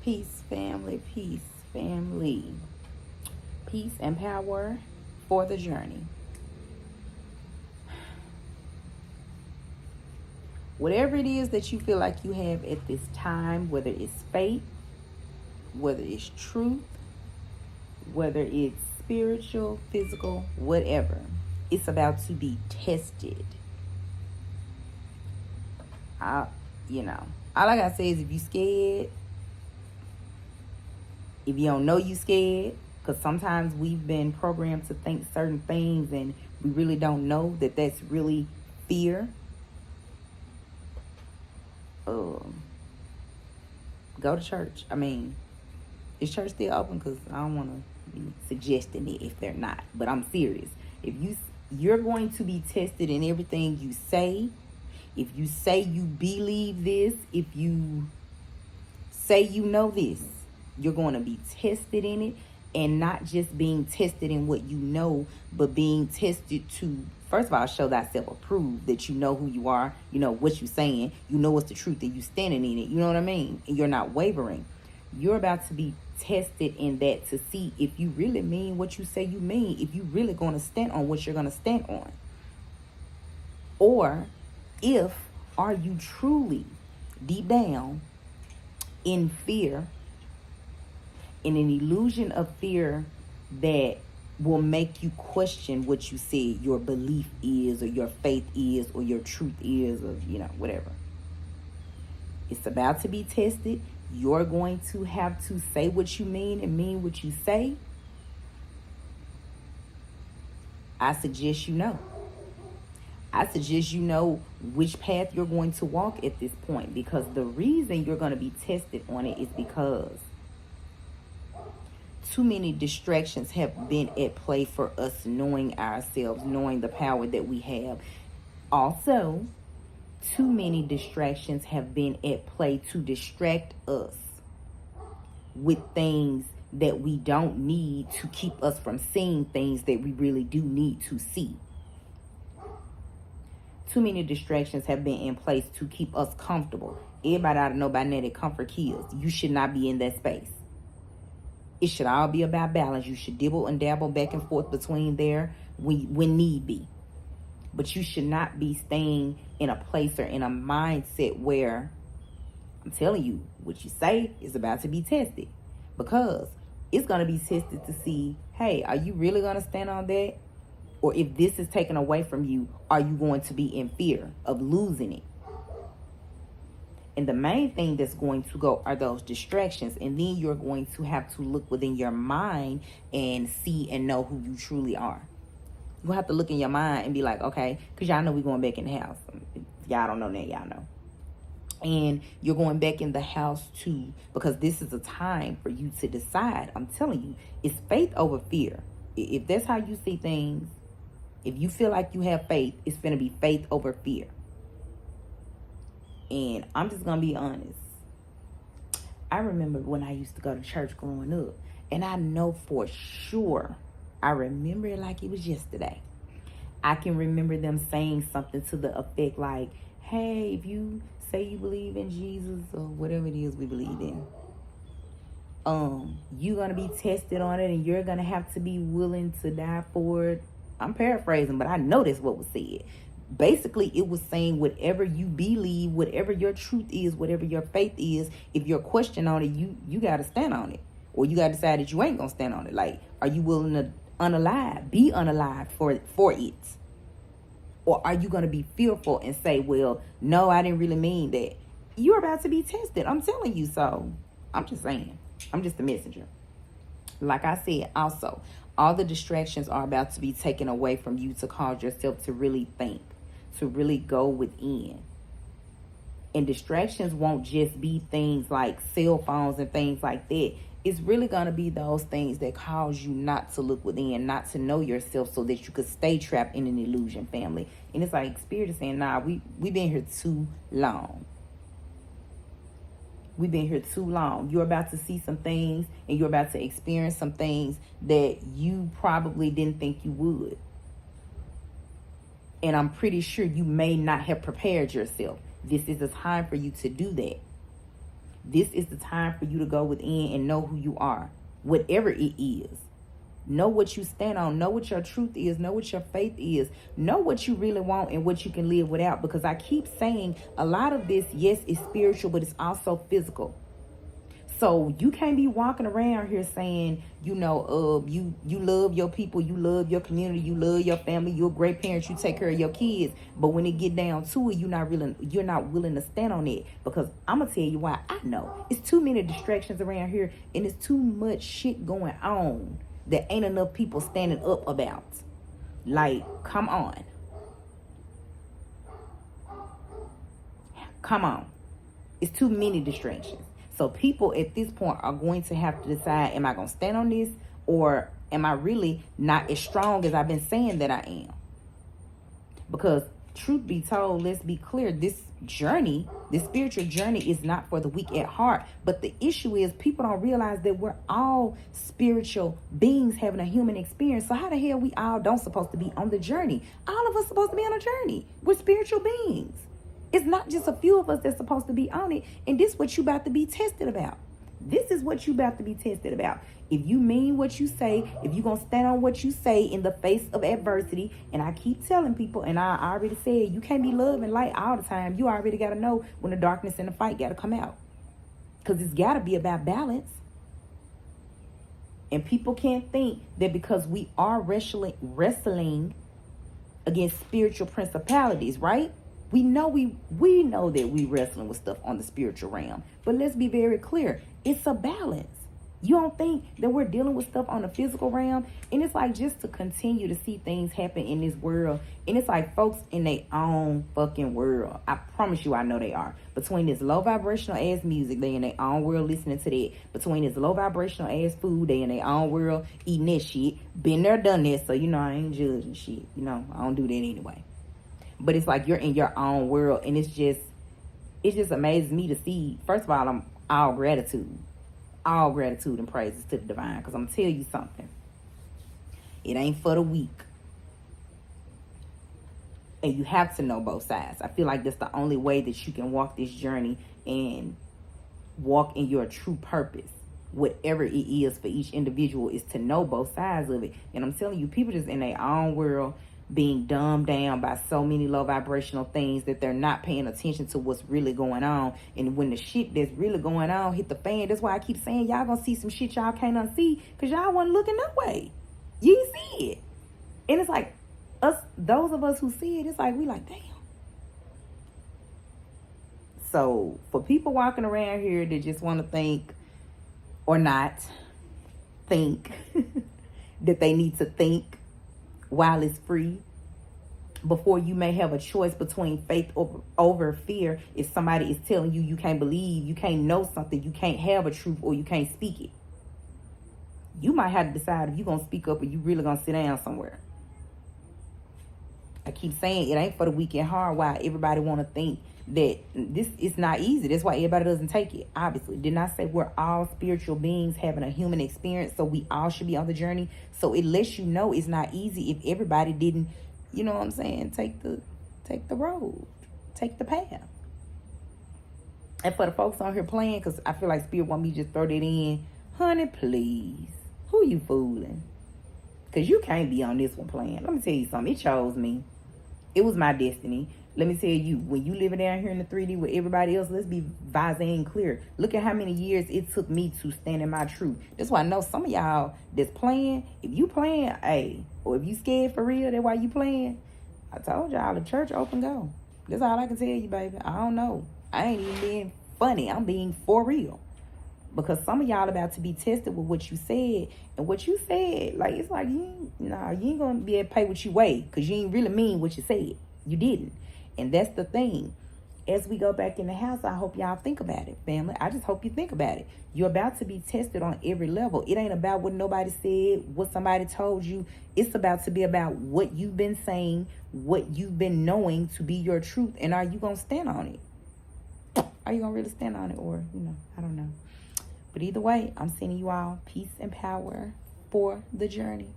Peace, family. Peace, family. Peace and power for the journey. Whatever it is that you feel like you have at this time, whether it's faith, whether it's truth, whether it's spiritual, physical, whatever, it's about to be tested. All I gotta say is if you scared, if you don't know you scared, because sometimes we've been programmed to think certain things and we really don't know that that's really fear. Go to church. I mean, is church still open? Because I don't want to be suggesting it if they're not. But I'm serious. If you're going to be tested in everything you say. If you say you believe this, if you say you know this, you're going to be tested in it, and not just being tested in what you know, but being tested to, first of all, show thyself approved, that you know who you are, you know what you're saying, you know what's the truth, and you standing in it, you know what I mean? And you're not wavering. You're about to be tested in that to see if you really mean what you say you mean, if you really going to stand on what you're going to stand on. Or are you truly deep down in fear, in an illusion of fear that will make you question what you said your belief is, or your faith is, or your truth is, or whatever. It's about to be tested. You're going to have to say what you mean and mean what you say. I suggest you know. I suggest you know which path you're going to walk at this point, because the reason you're going to be tested on it is because too many distractions have been at play for us knowing ourselves, knowing the power that we have. Also, too many distractions have been at play to distract us with things that we don't need, to keep us from seeing things that we really do need to see. Too many distractions have been in place to keep us comfortable. Everybody ought to know by now that comfort kills. You should not be in that space. It should all be about balance. You should dibble and dabble back and forth between there when need be. But you should not be staying in a place or in a mindset where, I'm telling you, what you say is about to be tested. Because it's going to be tested to see, hey, are you really going to stand on that? Or if this is taken away from you, are you going to be in fear of losing it? And the main thing that's going to go are those distractions. And then you're going to have to look within your mind and see and know who you truly are. You'll have to look in your mind and be like, okay, because y'all know we're going back in the house. If y'all don't know that, y'all know. And you're going back in the house too, because this is a time for you to decide. I'm telling you, it's faith over fear. If that's how you see things, if you feel like you have faith, it's going to be faith over fear. And I'm just going to be honest. I remember when I used to go to church growing up. And I know for sure, I remember it like it was yesterday. I can remember them saying something to the effect like, hey, if you say you believe in Jesus or whatever it is we believe in, you're going to be tested on it and you're going to have to be willing to die for it. I'm paraphrasing, but I know that's what was said. Basically, it was saying whatever you believe, whatever your truth is, whatever your faith is, if you're questioning on it, you got to stand on it. Or you got to decide that you ain't going to stand on it. Like, are you willing to be unalive for it? Or are you going to be fearful and say, well, no, I didn't really mean that? You're about to be tested. I'm telling you so. I'm just saying. I'm just a messenger. Like I said, also, all the distractions are about to be taken away from you to cause yourself to really think, to really go within. And distractions won't just be things like cell phones and things like that. It's really going to be those things that cause you not to look within, not to know yourself so that you could stay trapped in an illusion, family. And it's like Spirit is saying, nah, we've been here too long. We've been here too long. You're about to see some things and you're about to experience some things that you probably didn't think you would. And I'm pretty sure you may not have prepared yourself. This is a time for you to do that. This is the time for you to go within and know who you are, whatever it is. Know what you stand on. Know what your truth is. Know what your faith is. Know what you really want and what you can live without. Because I keep saying a lot of this, yes, is spiritual, but it's also physical. So you can't be walking around here saying, you love your people, you love your community, you love your family, you're a great parent, you take care of your kids. But when it get down to it, you're not willing to stand on it. Because I'm gonna tell you why. I know it's too many distractions around here, and it's too much shit going on that ain't enough people standing up about. Like, come on. Come on. It's too many distractions. So people at this point are going to have to decide, am I going to stand on this, or am I really not as strong as I've been saying that I am? Because truth be told, let's be clear, this journey, this spiritual journey is not for the weak at heart. But the issue is people don't realize that we're all spiritual beings having a human experience. So how the hell we all don't supposed to be on the journey? All of us supposed to be on a journey. We're spiritual beings. It's not just a few of us that's supposed to be on it. And this is what you about to be tested about. This is what you about to be tested about. If you mean what you say, if you're going to stand on what you say in the face of adversity, and I keep telling people, and I already said, you can't be love and light all the time. You already got to know when the darkness and the fight got to come out. Because it's got to be about balance. And people can't think that because we are wrestling against spiritual principalities, right? We know that we wrestling with stuff on the spiritual realm. But let's be very clear. It's a balance. You don't think that we're dealing with stuff on the physical realm? And it's like just to continue to see things happen in this world. And it's like folks in their own fucking world. I promise you I know they are. Between this low vibrational ass music, they in their own world listening to that. Between this low vibrational ass food, they in their own world eating that shit. Been there, done that. So, I ain't judging shit. I don't do that anyway. But it's like you're in your own world, and it just amazes me to see. First of all, I'm all gratitude and praises to the divine, because I'm gonna tell you something. It ain't for the weak, and you have to know both sides. I feel like that's the only way that you can walk this journey and walk in your true purpose. Whatever it is for each individual is to know both sides of it. And I'm telling you, people just in their own world, being dumbed down by so many low vibrational things that they're not paying attention to what's really going on. And when the shit that's really going on hit the fan, that's why I keep saying y'all gonna see some shit y'all can't unsee, because y'all wasn't looking that way. You didn't see it. And it's like those of us who see it, it's like we like, damn. So for people walking around here that just want to think or not think that they need to think while it's free, before you may have a choice between faith over fear. If somebody is telling you you can't believe, you can't know something, you can't have a truth, or you can't speak it, you might have to decide if you're going to speak up or you really going to sit down somewhere. I keep saying it ain't for the weak and hard. Why everybody want to think that this is not easy. That's why everybody doesn't take it. Obviously, did not say we're all spiritual beings having a human experience, so we all should be on the journey. So it lets you know it's not easy if everybody didn't, you know what I'm saying, take the road, take the path. And for the folks on here playing, because I feel like Spirit want me to just throw that in, honey, please, who you fooling? Because you can't be on this one playing. Let me tell you something. It chose me. It was my destiny. Let me tell you, when you living down here in the 3D with everybody else, let's be visine clear. Look at how many years it took me to stand in my truth. That's why I know some of y'all that's playing, if you playing, hey, or if you scared for real, that's why you playing. I told y'all, the church open, go. That's all I can tell you, baby. I don't know. I ain't even being funny. I'm being for real. Because some of y'all about to be tested with what you said. And what you said, like, it's like, you ain't going to be able to pay what you weigh. Because you ain't really mean what you said. You didn't. And that's the thing. As we go back in the house, I hope y'all think about it, family. I just hope you think about it. You're about to be tested on every level. It ain't about what nobody said, what somebody told you. It's about to be about what you've been saying, what you've been knowing to be your truth. And are you going to stand on it? Are you going to really stand on it? Or, I don't know. But either way, I'm sending you all peace and power for the journey.